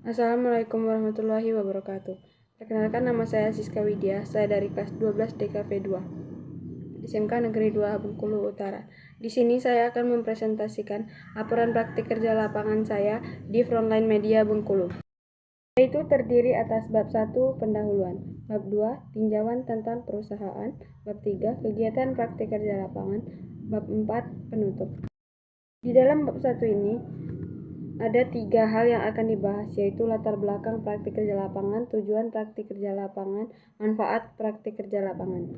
Assalamualaikum warahmatullahi wabarakatuh. Perkenalkan, nama saya Siska Widya, saya dari kelas 12 DKV 2 SMK Negeri 2 Bengkulu Utara. Di sini saya akan mempresentasikan laporan praktik kerja lapangan saya di Frontline Media Bengkulu. Yaitu terdiri atas bab 1 pendahuluan, bab 2 tinjauan tentang perusahaan, bab 3 kegiatan praktik kerja lapangan, bab 4 penutup. Di dalam bab 1 ini ada 3 hal yang akan dibahas, yaitu latar belakang praktik kerja lapangan, tujuan praktik kerja lapangan, manfaat praktik kerja lapangan.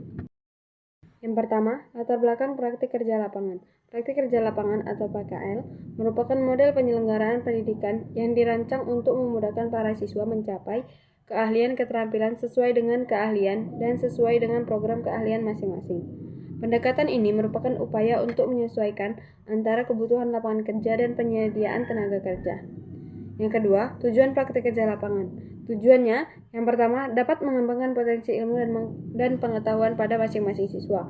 Yang pertama, latar belakang praktik kerja lapangan. Praktik kerja lapangan atau PKL merupakan model penyelenggaraan pendidikan yang dirancang untuk memudahkan para siswa mencapai keahlian keterampilan sesuai dengan keahlian dan sesuai dengan program keahlian masing-masing. Pendekatan ini merupakan upaya untuk menyesuaikan antara kebutuhan lapangan kerja dan penyediaan tenaga kerja. Yang kedua, tujuan praktik kerja lapangan. Tujuannya, yang pertama, dapat mengembangkan potensi ilmu dan pengetahuan pada masing-masing siswa.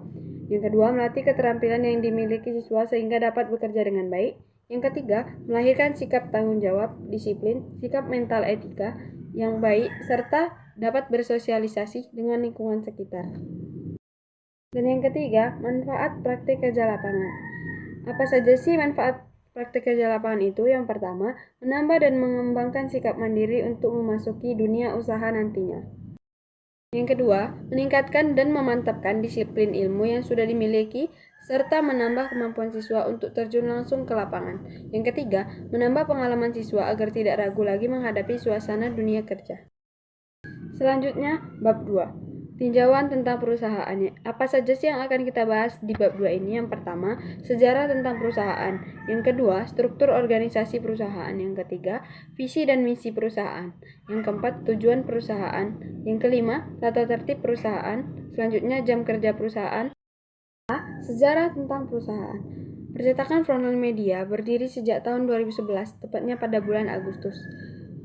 Yang kedua, melatih keterampilan yang dimiliki siswa sehingga dapat bekerja dengan baik. Yang ketiga, melahirkan sikap tanggung jawab, disiplin, sikap mental etika yang baik, serta dapat bersosialisasi dengan lingkungan sekitar. Dan yang ketiga, manfaat praktik kerja lapangan. Apa saja sih manfaat praktik kerja lapangan itu? Yang pertama, menambah dan mengembangkan sikap mandiri untuk memasuki dunia usaha nantinya. Yang kedua, meningkatkan dan memantapkan disiplin ilmu yang sudah dimiliki, serta menambah kemampuan siswa untuk terjun langsung ke lapangan. Yang ketiga, menambah pengalaman siswa agar tidak ragu lagi menghadapi suasana dunia kerja. Selanjutnya, bab 2. Tinjauan tentang perusahaannya. Apa saja sih yang akan kita bahas di bab 2 ini? Yang pertama, sejarah tentang perusahaan. Yang kedua, struktur organisasi perusahaan. Yang ketiga, visi dan misi perusahaan. Yang keempat, tujuan perusahaan. Yang kelima, tata tertib perusahaan. Selanjutnya, jam kerja perusahaan. Sejarah tentang perusahaan. Percetakan Frontline Media berdiri sejak tahun 2011, tepatnya pada bulan Agustus.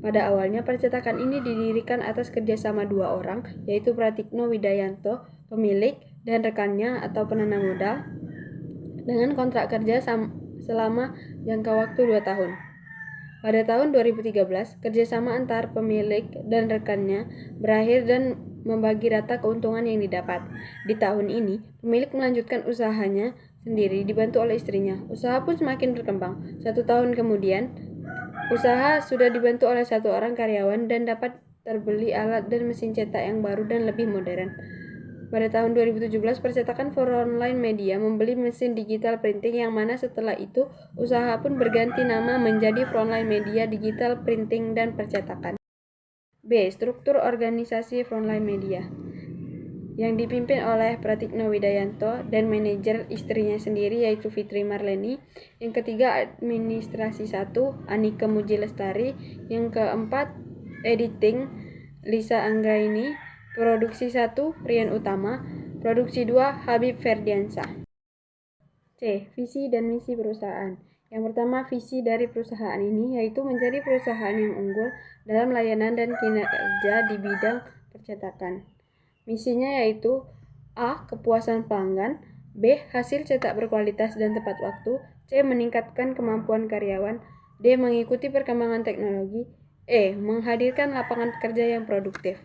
Pada awalnya, percetakan ini didirikan atas kerjasama 2 orang, yaitu Pratikno Widayanto, pemilik, dan rekannya atau penanam modal, dengan kontrak kerja selama jangka waktu 2 tahun. Pada tahun 2013, kerjasama antar pemilik dan rekannya berakhir dan membagi rata keuntungan yang didapat. Di tahun ini, pemilik melanjutkan usahanya sendiri dibantu oleh istrinya. Usaha pun semakin berkembang. 1 tahun kemudian, usaha sudah dibantu oleh 1 orang karyawan dan dapat terbeli alat dan mesin cetak yang baru dan lebih modern. Pada tahun 2017, percetakan Frontline Media membeli mesin digital printing yang mana setelah itu usaha pun berganti nama menjadi Frontline Media Digital Printing dan Percetakan. B. Struktur organisasi Frontline Media yang dipimpin oleh Pratikno Widayanto dan manajer istrinya sendiri yaitu Fitri Marleni. Yang ketiga, administrasi 1 Anike Muji Lestari. Yang keempat, editing Lisa Anggraini. Produksi 1 Rian Utama. Produksi 2 Habib Ferdiansyah. C. Visi dan misi perusahaan. Yang pertama, visi dari perusahaan ini yaitu menjadi perusahaan yang unggul dalam layanan dan kinerja di bidang percetakan. Misinya yaitu A. Kepuasan pelanggan, B. Hasil cetak berkualitas dan tepat waktu, C. Meningkatkan kemampuan karyawan, D. Mengikuti perkembangan teknologi, E. Menghadirkan lapangan kerja yang produktif.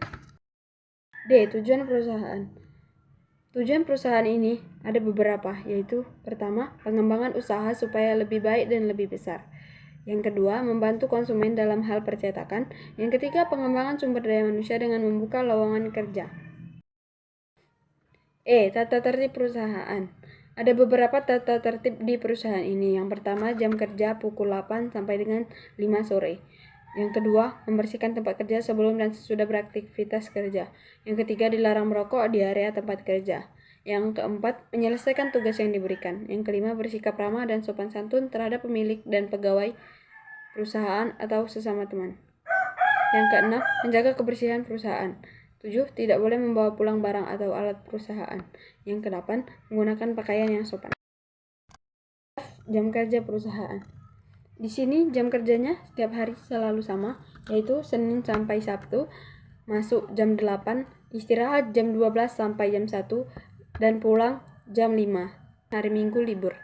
D. Tujuan perusahaan. Tujuan perusahaan ini ada beberapa, yaitu pertama, pengembangan usaha supaya lebih baik dan lebih besar. Yang kedua, membantu konsumen dalam hal percetakan. Yang ketiga, pengembangan sumber daya manusia dengan membuka lowongan kerja. E. Tata tertib perusahaan. Ada beberapa tata tertib di perusahaan ini. Yang pertama, jam kerja pukul 8 sampai dengan 5 sore. Yang kedua, membersihkan tempat kerja sebelum dan sesudah beraktivitas kerja. Yang ketiga, dilarang merokok di area tempat kerja. Yang keempat, menyelesaikan tugas yang diberikan. Yang kelima, bersikap ramah dan sopan santun terhadap pemilik dan pegawai perusahaan atau sesama teman. Yang keenam, menjaga kebersihan perusahaan. 7. Tidak boleh membawa pulang barang atau alat perusahaan. Yang kedelapan, menggunakan pakaian yang sopan. Jam kerja perusahaan. Di sini jam kerjanya setiap hari selalu sama, yaitu Senin sampai Sabtu, masuk jam 8, istirahat jam 12 sampai jam 1, dan pulang jam 5. Hari Minggu libur.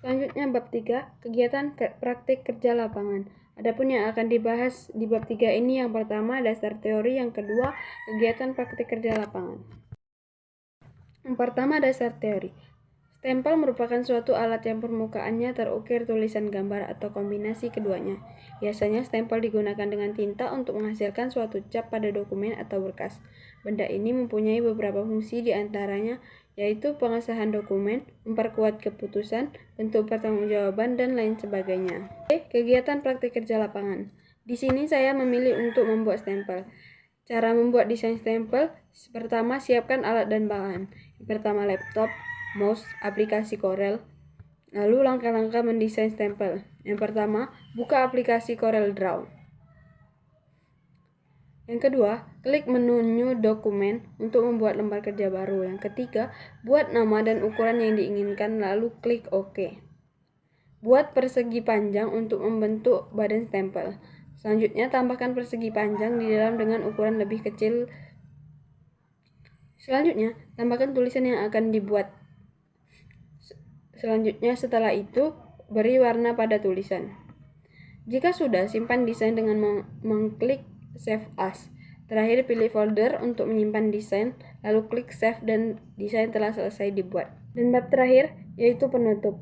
Selanjutnya bab 3, kegiatan praktik kerja lapangan. Adapun yang akan dibahas di bab 3 ini, yang pertama dasar teori, yang kedua kegiatan praktik kerja lapangan. Yang pertama dasar teori. Stempel merupakan suatu alat yang permukaannya terukir tulisan gambar atau kombinasi keduanya. Biasanya stempel digunakan dengan tinta untuk menghasilkan suatu cap pada dokumen atau berkas. Benda ini mempunyai beberapa fungsi, diantaranya yaitu pengesahan dokumen, memperkuat keputusan, bentuk pertanggungjawaban, dan lain sebagainya. Kegiatan praktik kerja lapangan. Di sini saya memilih untuk membuat stempel. Cara membuat desain stempel: pertama, siapkan alat dan bahan. Yang pertama, laptop, mouse, aplikasi Corel. Lalu langkah-langkah mendesain stempel. Yang pertama, buka aplikasi Corel Draw. Yang kedua, klik menu New Dokumen untuk membuat lembar kerja baru. Yang ketiga, buat nama dan ukuran yang diinginkan, lalu klik OK. Buat persegi panjang untuk membentuk badan stempel. Selanjutnya, tambahkan persegi panjang di dalam dengan ukuran lebih kecil. Selanjutnya, tambahkan tulisan yang akan dibuat. Selanjutnya, setelah itu, beri warna pada tulisan. Jika sudah, simpan desain dengan mengklik Save As. Terakhir, pilih folder untuk menyimpan desain, lalu klik Save dan desain telah selesai dibuat. Dan bab terakhir, yaitu penutup.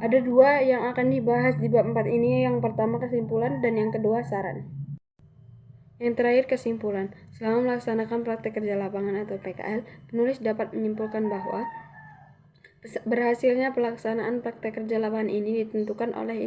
Ada dua yang akan dibahas di bab 4 ini, yang pertama kesimpulan dan yang kedua saran. Yang terakhir, kesimpulan. Selama melaksanakan praktek kerja lapangan atau PKL, penulis dapat menyimpulkan bahwa berhasilnya pelaksanaan praktek kerja lapangan ini ditentukan oleh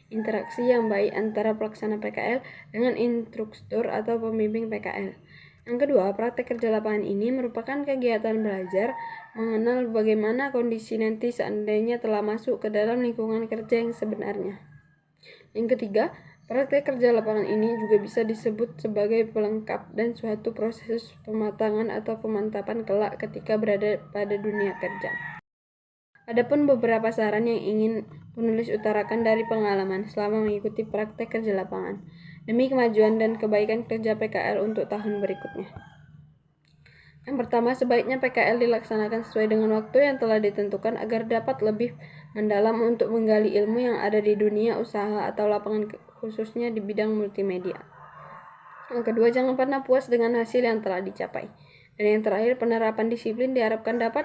interaksi yang baik antara pelaksana PKL dengan instruktur atau pembimbing PKL. Yang kedua, praktek kerja lapangan ini merupakan kegiatan belajar mengenal bagaimana kondisi nanti seandainya telah masuk ke dalam lingkungan kerja yang sebenarnya. Yang ketiga, praktek kerja lapangan ini juga bisa disebut sebagai pelengkap dan suatu proses pematangan atau pemantapan kelak ketika berada pada dunia kerja. Adapun beberapa saran yang ingin penulis utarakan dari pengalaman selama mengikuti praktek kerja lapangan demi kemajuan dan kebaikan kerja PKL untuk tahun berikutnya. Yang pertama, sebaiknya PKL dilaksanakan sesuai dengan waktu yang telah ditentukan agar dapat lebih mendalam untuk menggali ilmu yang ada di dunia usaha atau lapangan, khususnya di bidang multimedia. Yang kedua, jangan pernah puas dengan hasil yang telah dicapai. Dan yang terakhir, penerapan disiplin diharapkan dapat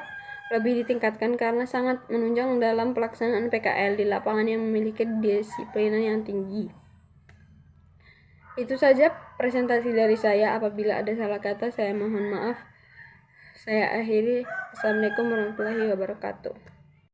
lebih ditingkatkan karena sangat menunjang dalam pelaksanaan PKL di lapangan yang memiliki disiplinan yang tinggi. Itu saja presentasi dari saya. Apabila ada salah kata, saya mohon maaf. Saya akhiri. Assalamualaikum warahmatullahi wabarakatuh.